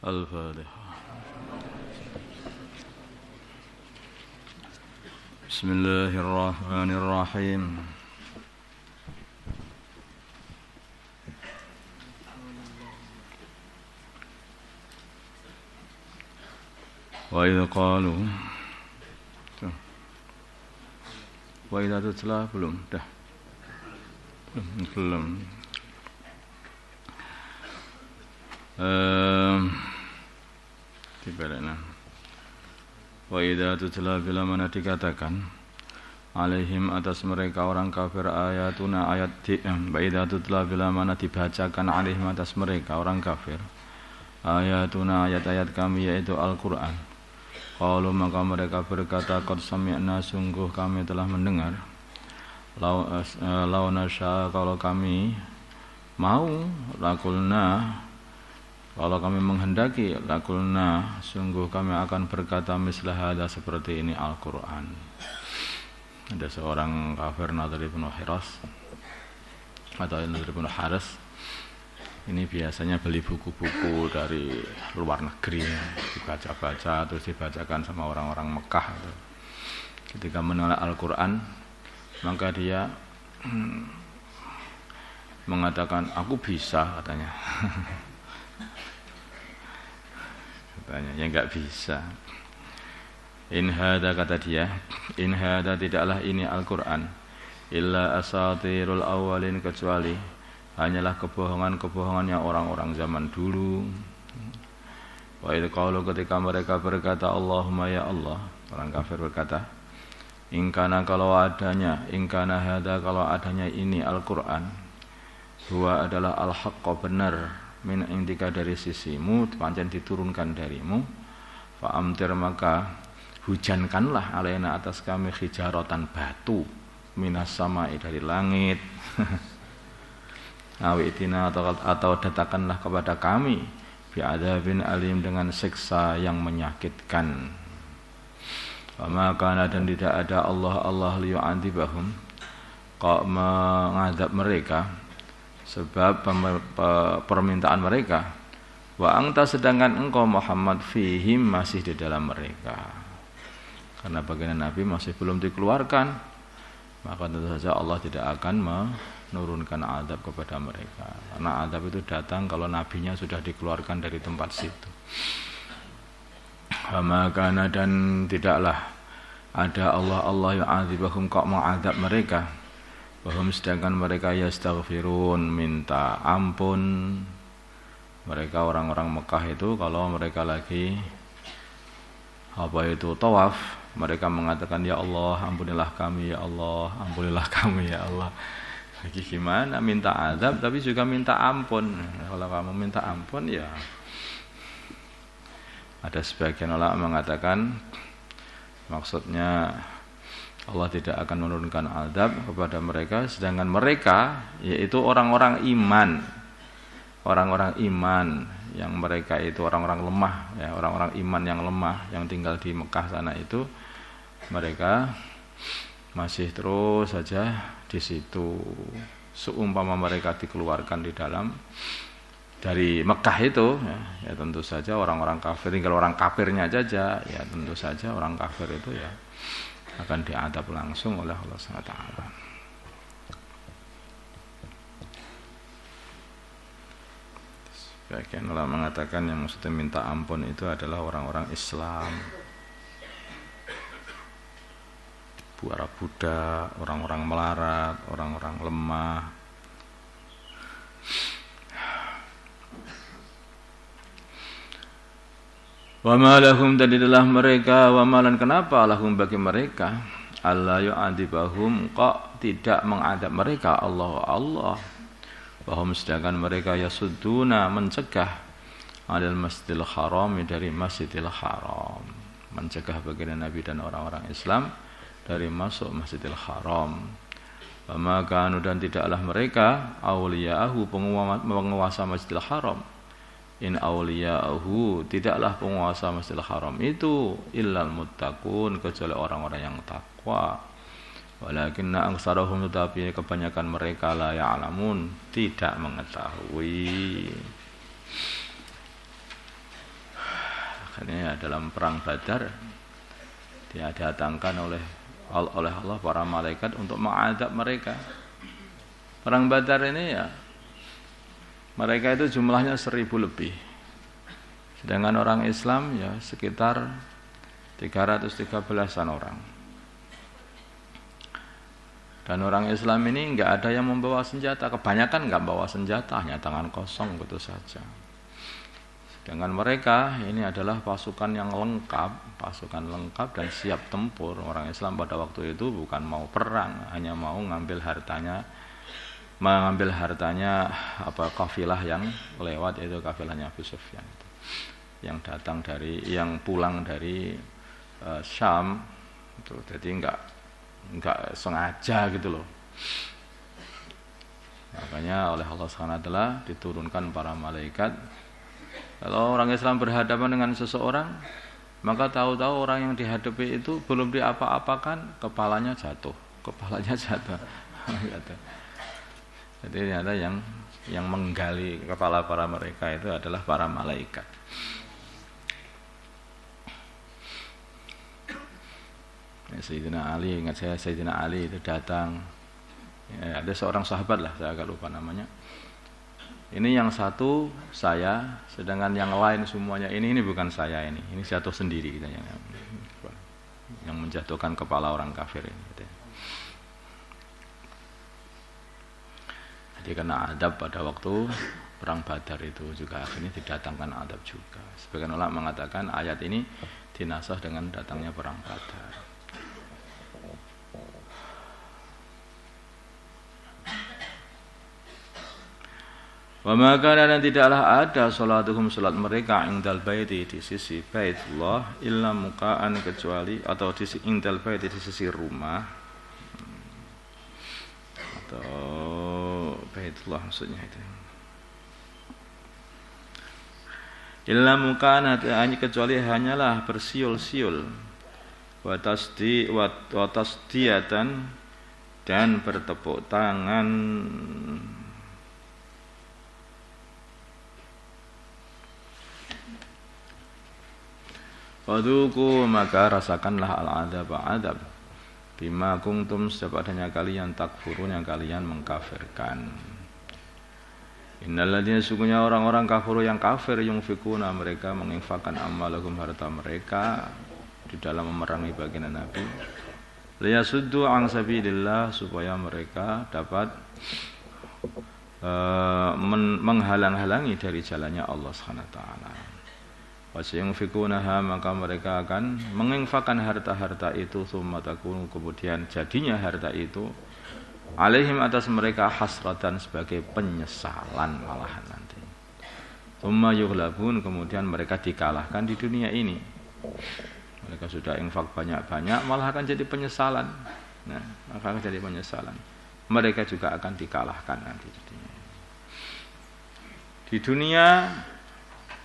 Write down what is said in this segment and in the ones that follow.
Al-Fatihah. Bismillahirrahmanirrahim. Wa idza qalu wa idza tutla belum dah belum dibalikna. Wa idza tutla bila mana dikatakan alaihim atas mereka orang kafir ayatuna ayat wa idza tutla bila mana dibacakan alaihim atas mereka orang kafir ayatuna ayat-ayat kami yaitu Al-Qur'an. Qalu maka mereka berkata qad sami'na sungguh kami telah mendengar lau nasya kalau kami mau lakulna kalau kami menghendaki lakulna sungguh kami akan berkata mislah hada seperti ini Al-Qur'an. Ada seorang kafir Nadir bin Hiras atau Nadir bin Haris. Ini biasanya beli buku-buku dari luar negeri, dibaca-baca, terus dibacakan sama orang-orang Mekah. Ketika menolak Al-Quran, maka dia mengatakan, aku bisa, katanya. Katanya, ya enggak bisa. In hada, kata dia, in hada tidaklah ini Al-Quran, illa asatirul awalin kecuali hanyalah kebohongan-kebohongannya orang-orang zaman dulu. Wa idh qalu ketika mereka berkata Allahumma ya Allah, orang kafir berkata ingkana kalau adanya ingkana hada kalau adanya ini Al-Qur'an huwa adalah al-haqqa benar min indika dari sisimu pancen diturunkan darimu fa amtir maka hujankanlah alaina atas kami hijaratan batu minas samai dari langit awitina atau datakanlah kepada kami bi'adzabin alim dengan siksa yang menyakitkan. Wa kana dan tidak ada Allah liyu'adzibahum kok mengadab mereka sebab permintaan mereka wa anta sedangkan engkau Muhammad fihim masih di dalam mereka. Karena baginda Nabi masih belum dikeluarkan, maka tentu saja Allah tidak akan menurunkan azab kepada mereka. Karena azab itu datang kalau nabinya sudah dikeluarkan dari tempat situ. Makana dan tidaklah ada Allah yang azibahum kok mengazab mereka. Bahum sedangkan mereka yastaghfirun minta ampun. Mereka orang-orang Mekah itu kalau mereka lagi tawaf, mereka mengatakan ya Allah ampunilah kami ya Allah, ampunilah kami ya Allah. Lagi gimana minta azab tapi juga minta ampun. Kalau kamu minta ampun ya ada sebagian ulama mengatakan maksudnya Allah tidak akan menurunkan azab kepada mereka sedangkan mereka yaitu orang-orang iman yang mereka itu orang-orang lemah ya, orang-orang iman yang lemah yang tinggal di Mekah sana itu mereka masih terus saja di situ. Seumpama mereka dikeluarkan dari Mekah itu ya tentu saja orang-orang kafir, tinggal orang kafirnya saja ya tentu saja orang kafir itu ya akan diadab langsung oleh Allah SWT. Sebagian ulama mengatakan yang maksudnya minta ampun itu adalah orang-orang Islam, para budak, orang-orang melarat, orang-orang lemah. Wa ma lahum tadilah mereka wa malan kenapa lahum bagi mereka Allah yu'adzibahum kok tidak mengadab mereka Allah bahum sedangkan mereka yasudduna mencegah adil masjidil haram dari masjidil haram, mencegah baginda Nabi dan orang-orang Islam dari masuk Masjidil Haram. Maka dan tidaklah mereka awliya'ahu penguasa Masjidil Haram. In awliya'ahu tidaklah penguasa Masjidil Haram itu illal muttaqun kecuali orang-orang yang takwa. Walakinna aksarahum tetapi kebanyakan mereka la ya'lamun tidak mengetahui. Akhirnya dalam perang Badar dia datangkan oleh Allah para malaikat untuk mengadab mereka. Perang Badar ini ya mereka itu jumlahnya 1000 lebih. Sedangkan orang Islam ya sekitar 313-an orang. Dan orang Islam ini enggak ada yang membawa senjata, kebanyakan enggak bawa senjata, hanya tangan kosong gitu saja. Dengan mereka ini adalah pasukan yang lengkap dan siap tempur. Orang Islam pada waktu itu bukan mau perang, hanya mau mengambil hartanya kafilah yang lewat, yaitu kafilahnya Abu Sufyan itu. Yang pulang dari Syam itu. Jadi enggak sengaja gitu loh. Makanya oleh Allah SWT diturunkan para malaikat. Kalau orang Islam berhadapan dengan seseorang, maka tahu-tahu orang yang dihadapi itu belum diapa-apakan, kepalanya jatuh. Jadi ada yang menggali kepala para mereka itu adalah para malaikat. Sayyidina Ali, ingat saya Sayyidina Ali itu datang. Ya, ada seorang sahabat lah, saya agak lupa namanya. Ini yang satu saya, sedangkan yang lain semuanya ini bukan saya ini jatuh sendiri gitu, yang menjatuhkan kepala orang kafir ini. Gitu. Jadi kena adab pada waktu perang Badar itu juga akhirnya didatangkan adab juga. Sebagian ulama mengatakan ayat ini dinasah dengan datangnya perang Badar. Wa maka dan tidaklah ada salatuhum salat mereka indal baiti di sisi Baitullah illa mukaan kecuali atau di sisi indal baiti di sisi rumah atau Baitullah maksudnya itu. Illa mukaan hanya kecuali hanyalah bersiul-siul wa tasdiyatan dan bertepuk tangan. Waduku maka rasakanlah al-adab bima kuntum sebab adanya kalian takfurun yang kalian mengkafirkan. Innalladzina sungguhnya orang-orang kafir yang kafir yunfikuna mereka menginfakkan amalahum harta mereka di dalam memerangi baginda Nabi. Liyasuddu an sabilillah supaya mereka dapat menghalang-halangi dari jalannya Allah Subhanahu wa taala. Wasayunfikunaha maka mereka akan menginfakkan harta-harta itu summa takun kemudian jadinya harta itu alaihim atas mereka hasratan sebagai penyesalan malahan nanti. Summa yughlabun kemudian mereka dikalahkan di dunia ini. Mereka sudah infak banyak-banyak malah akan jadi penyesalan. Nah, akan jadi penyesalan. Mereka juga akan dikalahkan nanti jadinya. Di dunia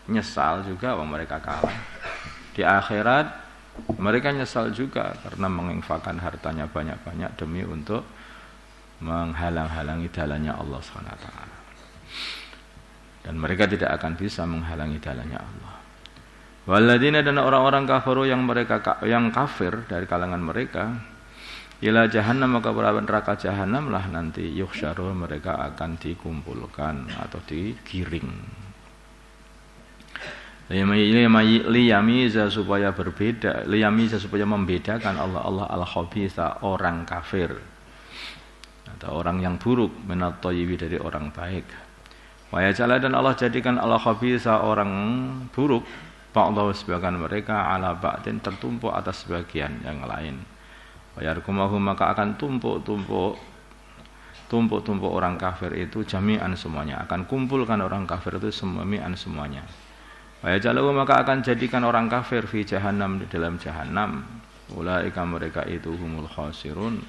nyesal juga bahwa mereka kalah. Di akhirat mereka nyesal juga karena menginfakkan hartanya banyak-banyak demi untuk menghalang-halangi jalannya Allah SWT. Dan mereka tidak akan bisa menghalangi jalannya Allah. Walladzina dan orang-orang kafaru yang kafir dari kalangan mereka ila jahannam maka berada neraka jahannam lah nanti yuhsyaru mereka akan dikumpulkan atau digiring. Liyamiza supaya membedakan Allah al-khabitha orang kafir atau orang yang buruk minat thayyibi dari orang baik. Wa yaj'ala dan Allah jadikan al-khabitha orang buruk ba'dhahu sebagian mereka ala ba'din tertumpuk atas sebagian yang lain. Wa yarkumahu maka akan tumpuk-tumpuk orang kafir itu jami'an semuanya, akan kumpulkan orang kafir itu semuanya. Wa yaj'alu maka akan jadikan orang kafir fi jahannam di dalam jahannam. Ulaika mereka itu humul khasirun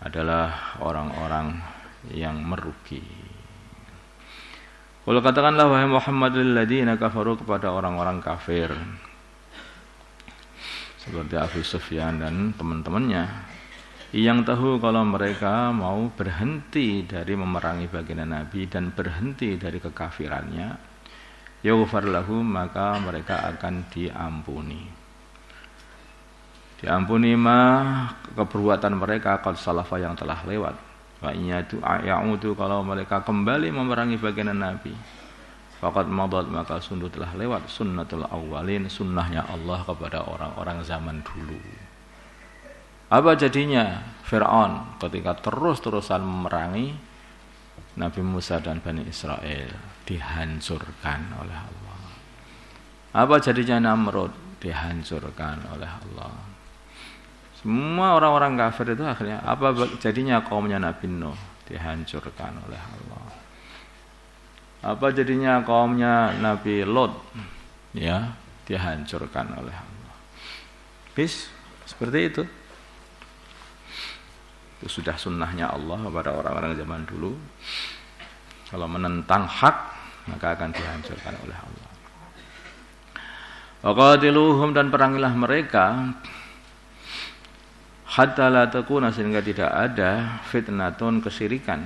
adalah orang-orang yang merugi. Kalau katakanlah wahai Muhammad lil ladzina kafaru kepada orang-orang kafir seperti Abu Sufyan dan teman-temannya yang tahu kalau mereka mau berhenti dari memerangi baginda Nabi dan berhenti dari kekafirannya. yughfar lahum, maka mereka akan diampuni. Diampuni keperbuatan mereka qad salafa yang telah lewat. Wa ya'udu, kalau mereka kembali memerangi baginda Nabi, faqad madat, maka sungguh telah lewat sunnatul awwalin, sunnahnya Allah kepada orang-orang zaman dulu. Apa jadinya Fir'aun ketika terus-terusan memerangi Nabi Musa dan Bani Israel? Dihancurkan oleh Allah. Apa jadinya Namrud? Dihancurkan oleh Allah. Semua orang-orang kafir itu akhirnya apa jadinya kaumnya Nabi Nuh? Dihancurkan oleh Allah. Apa jadinya kaumnya Nabi Lot? Ya, dihancurkan oleh Allah. Seperti itu. Itu sudah sunnahnya Allah kepada orang-orang zaman dulu. Kalau menentang hak, maka akan dihancurkan oleh Allah. Waqatiluhum, dan perangilah mereka, hatta la takuna, sehingga tidak ada fitnatun, kesyirikan,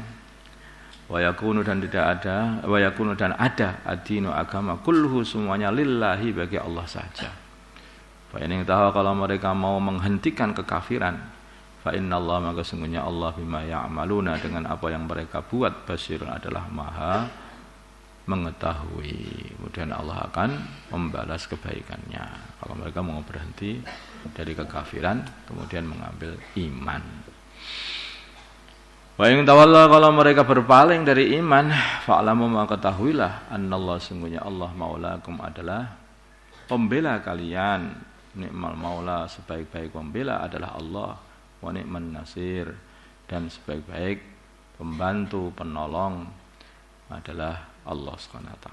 wa yakunu, dan ada ad-dinu, agama, kulluhu, semuanya lillahi, bagi Allah saja. Fa in tahu, kalau mereka mau menghentikan kekafiran, fa innallaha, maka sungguhnya Allah bima ya'maluna, dengan apa yang mereka buat, basirun, adalah maha mengetahui. Kemudian Allah akan membalas kebaikannya kalau mereka mau berhenti dari kekafiran kemudian mengambil iman. Wa in tawalla, kalau mereka berpaling dari iman, fa'lamu, maka ketahuilah, annallahu, sungguhnya Allah, maulakum, adalah pembela kalian. Ni'mal maula, sebaik-baik pembela adalah Allah. Wa ni'man nasir, dan sebaik-baik pembantu penolong adalah Allah SWT.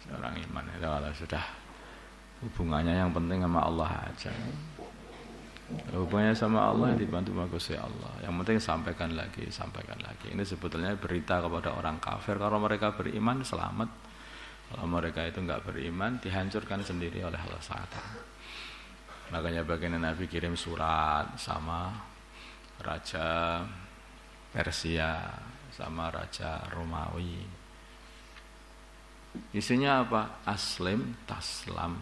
Seorang iman itu kalau sudah hubungannya yang penting sama Allah aja. Kalau hubungannya sama Allah, dibantu bagus ya Allah. Yang penting sampaikan lagi. Ini sebetulnya berita kepada orang kafir. Kalau mereka beriman, selamat. Kalau mereka itu enggak beriman, dihancurkan sendiri oleh Allah SWT. Makanya baginda Nabi kirim surat sama Raja Persia sama Raja Romawi. Isinya apa? Aslim taslam.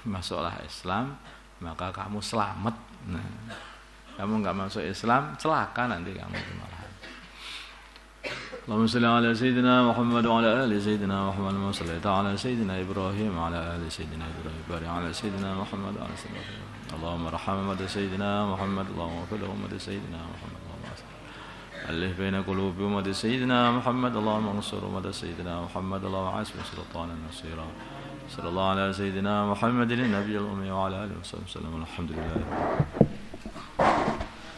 Masuklah Islam, maka kamu selamat. Nah, kamu enggak masuk Islam, celaka nanti kamu malahan. Allahumma shalli ala sayyidina Muhammad wa ala ali sayyidina Muhammad wa salli ala sayyidina Ibrahim wa ala ali sayyidina Ibrahim wa ala sayyidina Muhammad wa ala sayyidina Allahumma rahmah sayyidina Muhammad, Allahumma fil ummati sayyidina Muhammad, ألف بين قلوب أمة سيدنا محمد، اللهم انصر أمة سيدنا محمد، اللهم عاصم سلطانا نصيرا. صلى الله على سيدنا محمد النبي الأمي وعلى آله وصحبه وسلم. الحمد لله.